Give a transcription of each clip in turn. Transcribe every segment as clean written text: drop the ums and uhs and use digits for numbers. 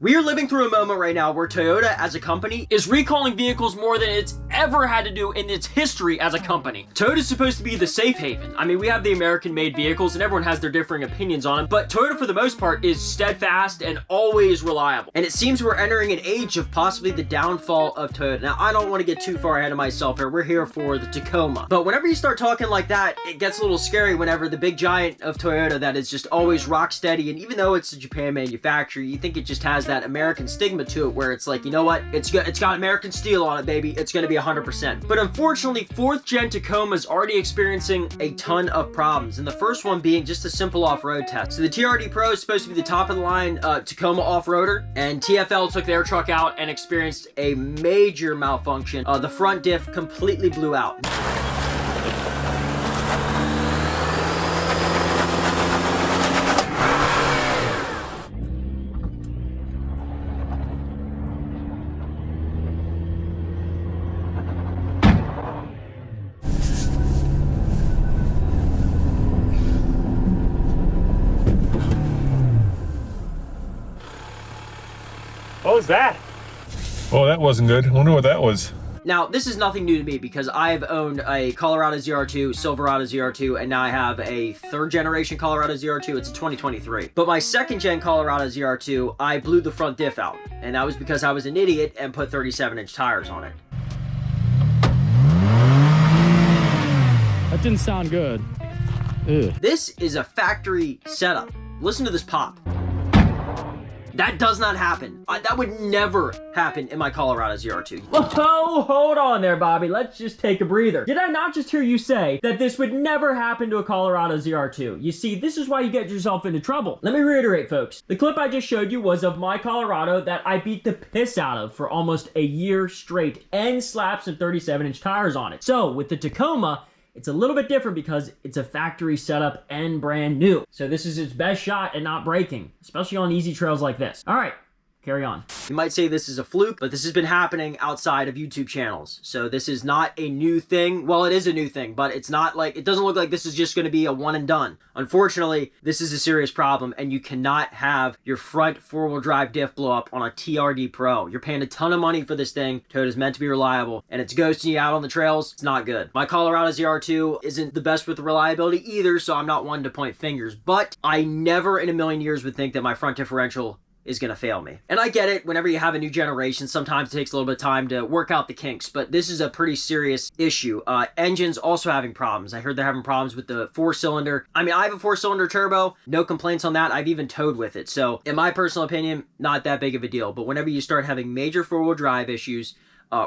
We are living through a moment right now where Toyota as a company is recalling vehicles more than it's ever had to do in its history as a company. Toyota is supposed to be the safe haven. I mean, we have the American-made vehicles and everyone has their differing opinions on them, but Toyota for the most part is steadfast and always reliable. And it seems we're entering an age of possibly the downfall of Toyota. Now, I don't want to get too far ahead of myself here. We're here for the Tacoma. But whenever you start talking like that, it gets a little scary whenever the big giant of Toyota that is just always rock steady, and even though it's a Japan manufacturer, you think it just has that American stigma to it where it's like, you know what, it's got American steel on it, baby, it's gonna be 100%. But unfortunately, 4th gen Tacoma is already experiencing a ton of problems, and the first one being just a simple off-road test. So the TRD Pro is supposed to be the top of the line Tacoma off-roader, and TFL took their truck out and experienced a major malfunction. The front diff completely blew out. What was that? Oh, that wasn't good. I wonder what that was. Now, this is nothing new to me because I've owned a Colorado ZR2, Silverado ZR2, and now I have a 3rd generation Colorado ZR2. It's a 2023. But my 2nd gen Colorado ZR2, I blew the front diff out. And that was because I was an idiot and put 37-inch tires on it. That didn't sound good. Ugh. This is a factory setup. Listen to this pop. That does not happen. That would never happen in my Colorado ZR2. Oh, hold on there, Bobby. Let's just take a breather. Did I not just hear you say that this would never happen to a Colorado ZR2? You see, this is why you get yourself into trouble. Let me reiterate, folks. The clip I just showed you was of my Colorado that I beat the piss out of for almost a year straight and slapped some 37-inch tires on it. So, with the Tacoma, it's a little bit different because it's a factory setup and brand new. So this is its best shot at not breaking, especially on easy trails like this. All right, carry on. You might say this is a fluke, but this has been happening outside of YouTube channels. So this is not a new thing. Well, it is a new thing, but it's not like, it doesn't look like this is just going to be a one and done. Unfortunately, this is a serious problem, and you cannot have your front 4-wheel drive diff blow up on a TRD Pro. You're paying a ton of money for this thing. Toyota's meant to be reliable, and it's ghosting you out on the trails. It's not good. My Colorado ZR2 isn't the best with reliability either, so I'm not one to point fingers, but I never in a million years would think that my front differential is going to fail me. And I get it, whenever you have a new generation, sometimes it takes a little bit of time to work out the kinks, but this is a pretty serious issue. Engines also having problems. I heard they're having problems with the 4-cylinder. I mean, I have a 4-cylinder turbo, no complaints on that. I've even towed with it. So in my personal opinion, not that big of a deal. But whenever you start having major 4-wheel drive issues,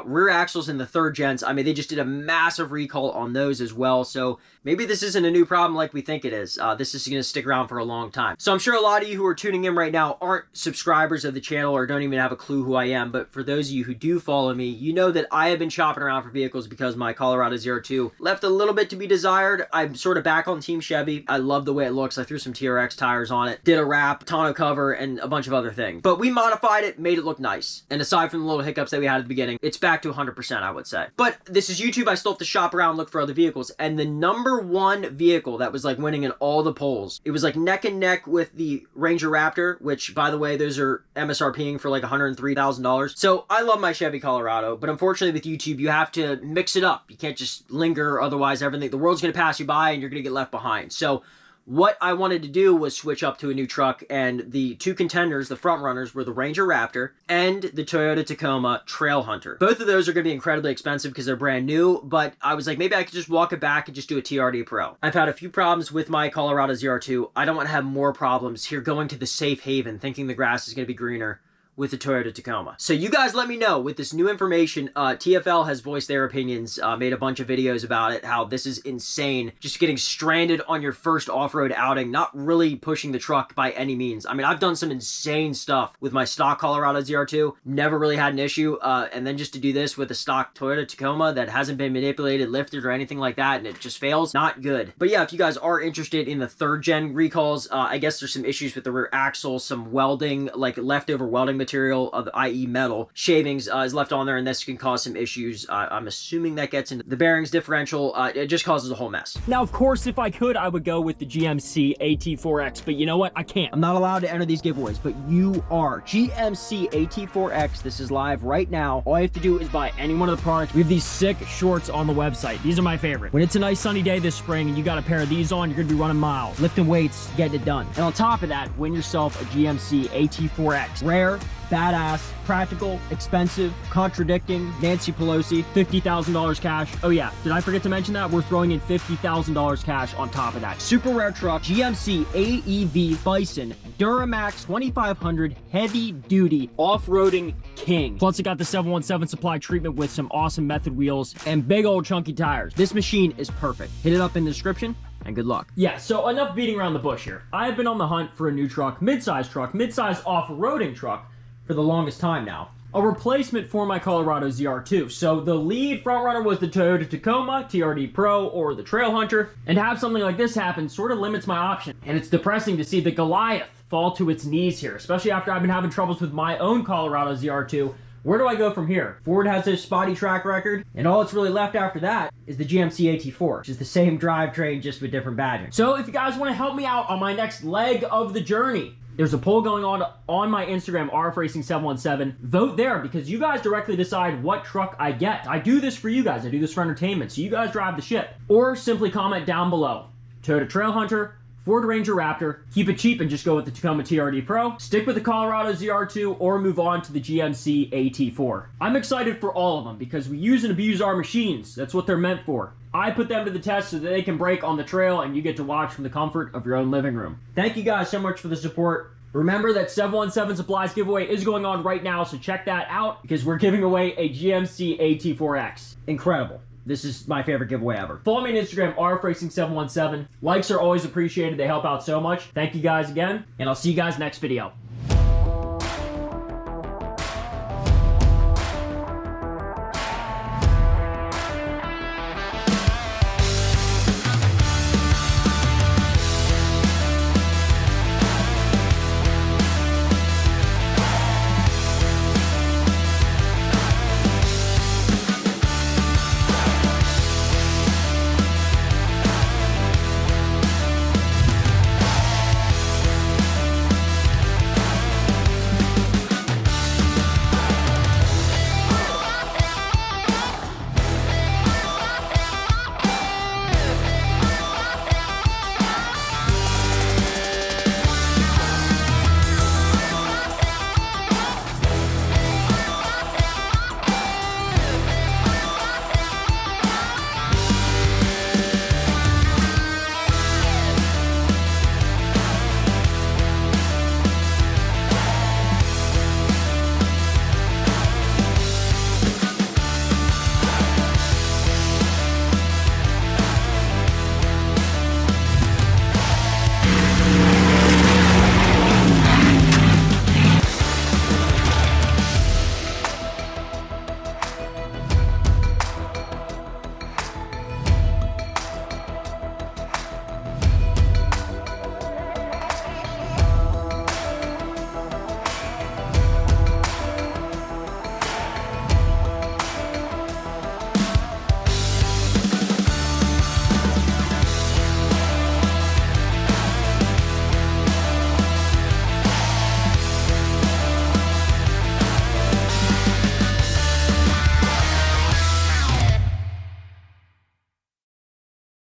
rear axles in the 3rd gens, I mean, they just did a massive recall on those as well. So maybe this isn't a new problem like we think it is. This is going to stick around for a long time. So I'm sure a lot of you who are tuning in right now aren't subscribers of the channel or don't even have a clue who I am. But for those of you who do follow me, you know that I have been shopping around for vehicles because my Colorado ZR2 left a little bit to be desired. I'm sort of back on Team Chevy. I love the way it looks. I threw some TRX tires on it, did a wrap, tonneau cover, and a bunch of other things. But we modified it, made it look nice. And aside from the little hiccups that we had at the beginning, it's back to 100%, I would say. But this is YouTube. I still have to shop around, look for other vehicles. And the #1 vehicle that was like winning in all the polls, it was like neck and neck with the Ranger Raptor, which, by the way, those are MSRPing for like $103,000. So I love my Chevy Colorado, but unfortunately with YouTube, you have to mix it up. You can't just linger, otherwise everything, the world's going to pass you by and you're going to get left behind. So what I wanted to do was switch up to a new truck, and the 2 contenders, the front runners, were the Ranger Raptor and the Toyota Tacoma Trail Hunter. Both of those are going to be incredibly expensive because they're brand new, but I was like, maybe I could just walk it back and just do a TRD Pro. I've had a few problems with my Colorado ZR2. I don't want to have more problems here going to the safe haven, thinking the grass is going to be greener with the Toyota Tacoma. So you guys let me know with this new information. TFL has voiced their opinions, made a bunch of videos about it, how this is insane. Just getting stranded on your first off-road outing, not really pushing the truck by any means. I mean, I've done some insane stuff with my stock Colorado ZR2, never really had an issue. And then just to do this with a stock Toyota Tacoma that hasn't been manipulated, lifted, or anything like that, and it just fails, not good. But yeah, if you guys are interested in the 3rd gen recalls, I guess there's some issues with the rear axle, some welding, like leftover welding material material, i.e. metal, shavings, is left on there, and this can cause some issues. I'm assuming that gets into the bearings, differential. It just causes a whole mess. Now, of course, if I could, I would go with the GMC AT4X, but you know what? I can't. I'm not allowed to enter these giveaways, but you are. GMC AT4X, this is live right now. All you have to do is buy any one of the products. We have these sick shorts on the website. These are my favorite. When it's a nice sunny day this spring and you got a pair of these on, you're gonna be running miles, lifting weights, getting it done. And on top of that, win yourself a GMC AT4X. Rare, badass, practical, expensive, contradicting, Nancy Pelosi, $50,000 cash. Oh yeah, did I forget to mention that? We're throwing in $50,000 cash on top of that. Super rare truck, GMC AEV Bison, Duramax 2500 heavy duty off-roading king. Plus it got the 717 supply treatment with some awesome method wheels and big old chunky tires. This machine is perfect. Hit it up in the description and good luck. Yeah, so enough beating around the bush here. I have been on the hunt for a new truck, mid-size off-roading truck for the longest time now. A replacement for my Colorado ZR2. So the lead frontrunner was the Toyota Tacoma TRD Pro or the Trail Hunter, and to have something like this happen sort of limits my option. And it's depressing to see the Goliath fall to its knees here, especially after I've been having troubles with my own Colorado ZR2. Where do I go from here? Ford has a spotty track record, and all that's really left after that is the GMC AT4, which is the same drivetrain, just with different badging. So if you guys want to help me out on my next leg of the journey, there's a poll going on my Instagram, RFRacing717. Vote there because you guys directly decide what truck I get. I do this for you guys. I do this for entertainment, so you guys drive the ship. Or simply comment down below. Toyota Trail Hunter, Ford Ranger Raptor, keep it cheap and just go with the Tacoma TRD Pro, stick with the Colorado ZR2, or move on to the GMC AT4. I'm excited for all of them because we use and abuse our machines. That's what they're meant for. I put them to the test so that they can break on the trail and you get to watch from the comfort of your own living room. Thank you guys so much for the support. Remember that 717 Supplies giveaway is going on right now, so check that out because we're giving away a GMC AT4X. Incredible. This is my favorite giveaway ever. Follow me on Instagram, RFRacing717. Likes are always appreciated. They help out so much. Thank you guys again, and I'll see you guys next video.